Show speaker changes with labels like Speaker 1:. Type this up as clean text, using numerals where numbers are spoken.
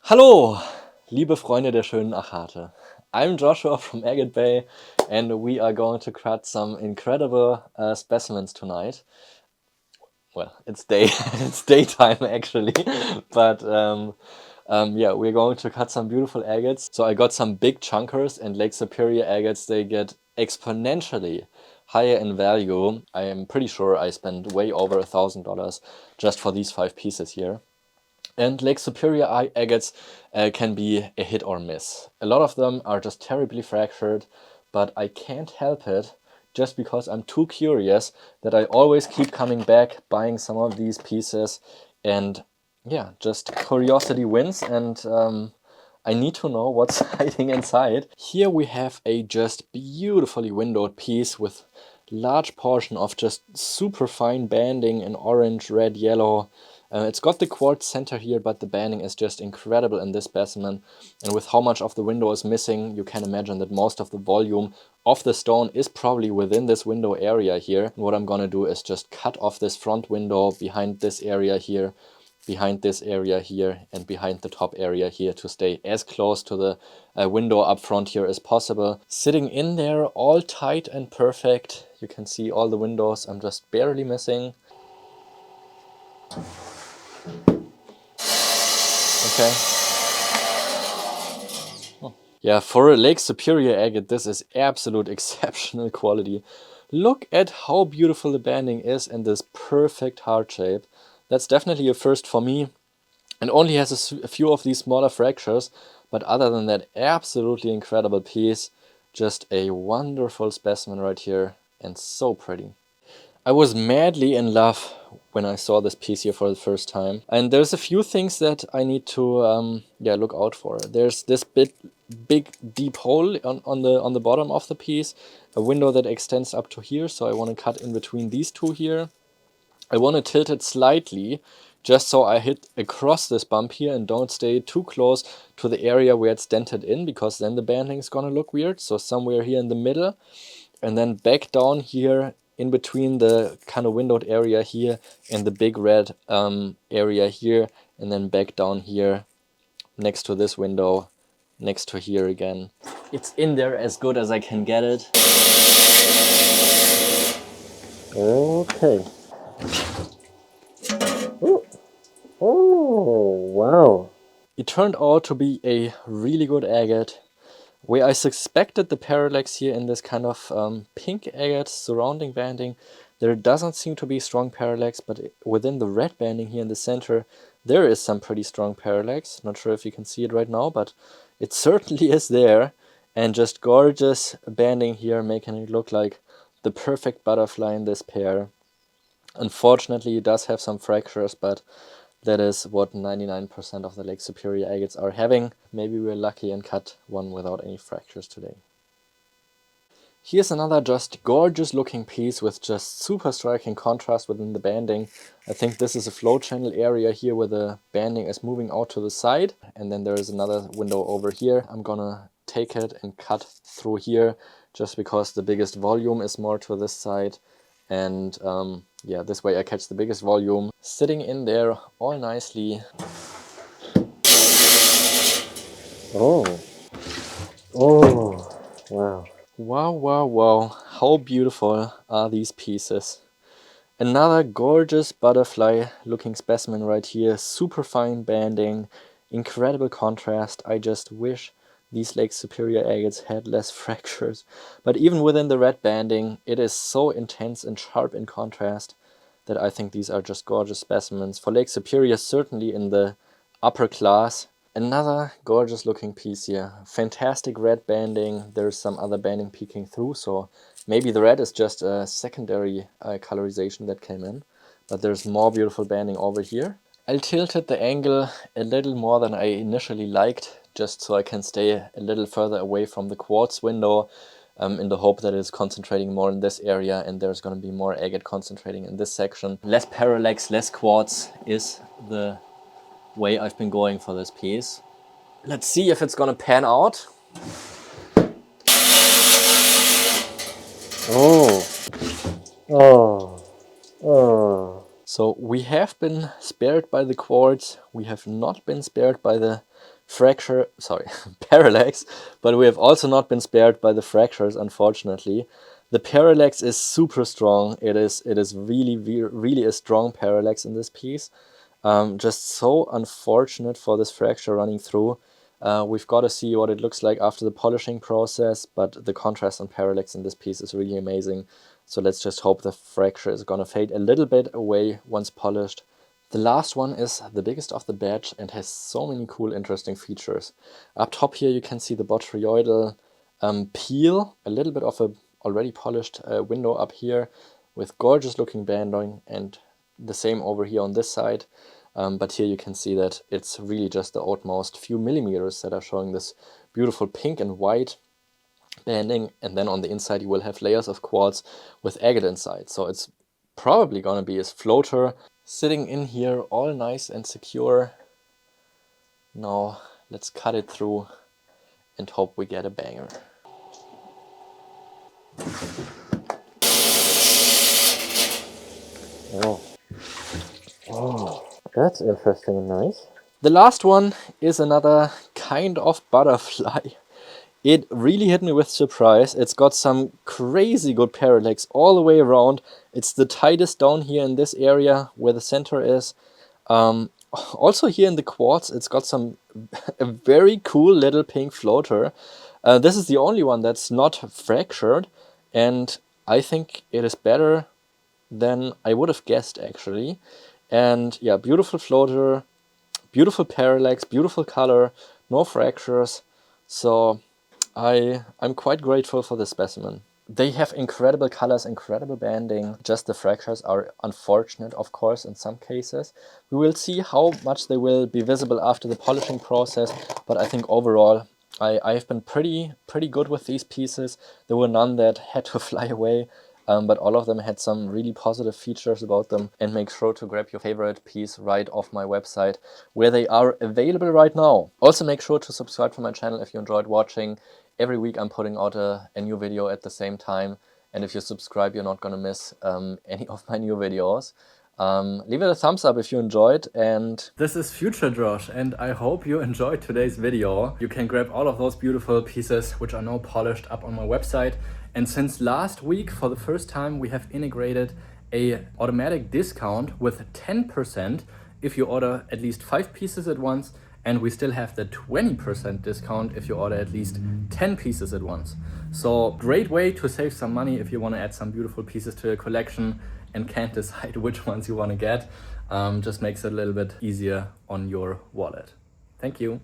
Speaker 1: Hallo, liebe Freunde der schönen Agate. I'm Joshua from Agatebay, and we are going to cut some incredible specimens tonight. Well, it's it's daytime actually, but yeah, we're going to cut some beautiful agates. So I got some big chunkers, and Lake Superior agates, they get exponentially higher in value. I am pretty sure I spent way over $1,000 just for these 5 pieces here. And Lake Superior agates can be a hit or miss. A lot of them are just terribly fractured, but I can't help it just because I'm too curious that I always keep coming back, buying some of these pieces, and yeah, just curiosity wins, and I need to know what's hiding inside. Here we have a just beautifully windowed piece with large portion of just super fine banding in orange, red, yellow. It's got the quartz center here, but the banding is just incredible in this specimen. And with how much of the window is missing, you can imagine that most of the volume of the stone is probably within this window area here. And what I'm gonna do is just cut off this front window behind this area here, behind this area here, and behind the top area here to stay as close to the window up front here as possible. Sitting in there all tight and perfect. You can see all the windows I'm just barely missing. Okay. Oh. Yeah, for a Lake Superior agate, this is absolute exceptional quality. Look at how beautiful the banding is in this perfect heart shape. That's definitely a first for me. And only has a few of these smaller fractures, but other than that, absolutely incredible piece. Just a wonderful specimen right here, and so pretty. I was madly in love when I saw this piece here for the first time. And there's a few things that I need to yeah, look out for. There's this big deep hole on the bottom of the piece, a window that extends up to here, so I want to cut in between these two here. I want to tilt it slightly, just so I hit across this bump here and don't stay too close to the area where it's dented in, because then the banding is gonna look weird. So somewhere here in the middle, and then back down here in between the kind of windowed area here and the big red area here, and then back down here next to this window, next to here again. It's in there as good as I can get it. Okay. Ooh. Oh, wow. It turned out to be a really good agate, where I suspected the parallax here in this kind of pink agate surrounding banding. There doesn't seem to be strong parallax, but within the red banding here in the center, there is some pretty strong parallax. Not sure if you can see it right now, but it certainly is there. And just gorgeous banding here, making it look like the perfect butterfly in this pair. Unfortunately, it does have some fractures, but that is what 99% of the Lake Superior agates are having. Maybe we're lucky and cut one without any fractures today. Here's another just gorgeous looking piece with just super striking contrast within the banding. I think this is a flow channel area here where the banding is moving out to the side. And then there is another window over here. I'm gonna take it and cut through here just because the biggest volume is more to this side. And yeah, this way I catch the biggest volume, sitting in there all nicely. Oh, oh, wow. Wow, wow, wow, how beautiful are these pieces. Another gorgeous butterfly looking specimen right here, super fine banding, incredible contrast. I just wish these Lake Superior agates had less fractures. But even within the red banding, it is so intense and sharp in contrast that I think these are just gorgeous specimens. For Lake Superior, certainly in the upper class. Another gorgeous looking piece here. Fantastic red banding. There's some other banding peeking through, so maybe the red is just a secondary colorization that came in. But there's more beautiful banding over here. I tilted the angle a little more than I initially liked, just so I can stay a little further away from the quartz window, in the hope that it's concentrating more in this area and there's going to be more agate concentrating in this section. Less parallax, less quartz is the way I've been going for this piece. Let's see if it's going to pan out. Oh, oh, oh. So we have been spared by the quartz, we have not been spared by the parallax, but we have also not been spared by the fractures, unfortunately. The parallax is super strong. It is really a strong parallax in this piece. Just so unfortunate for this fracture running through. We've got to see what it looks like after the polishing process, but the contrast on parallax in this piece is really amazing. So let's just hope the fracture is going to fade a little bit away once polished. The last one is the biggest of the batch and has so many cool, interesting features. Up top here you can see the botryoidal peel, a little bit of a already polished window up here with gorgeous looking banding, and the same over here on this side. But here you can see that it's really just the outmost few millimeters that are showing this beautiful pink and white banding, and then on the inside you will have layers of quartz with agate inside. So it's probably going to be a floater sitting in here all nice and secure. Now let's cut it through and hope we get a banger. Oh. Oh, that's interesting and nice. The last one is another kind of butterfly. It really hit me with surprise. It's got some crazy good parallax all the way around. It's the tightest down here in this area where the center is. Also here in the quartz, it's got a very cool little pink floater. This is the only one that's not fractured, and I think it is better than I would have guessed, actually. And yeah, beautiful floater, beautiful parallax, beautiful color, no fractures. So I'm quite grateful for this specimen. They have incredible colors, incredible banding. Just the fractures are unfortunate, of course, in some cases. We will see how much they will be visible after the polishing process, but I think overall I've been pretty good with these pieces. There were none that had to fly away. But all of them had some really positive features about them. And make sure to grab your favorite piece right off my website, where they are available right now. Also make sure to subscribe to my channel if you enjoyed watching. Every week I'm putting out a new video at the same time. And if you subscribe, you're not going to miss any of my new videos. Leave it a thumbs up if you enjoyed. And this is Future Josh, and I hope you enjoyed today's video. You can grab all of those beautiful pieces, which are now polished, up on my website. And since last week, for the first time, we have integrated a automatic discount with 10% if you order at least 5 pieces at once, and we still have the 20% discount if you order at least 10 pieces at once. So great way to save some money if you want to add some beautiful pieces to your collection and can't decide which ones you want to get. Just makes it a little bit easier on your wallet. Thank you.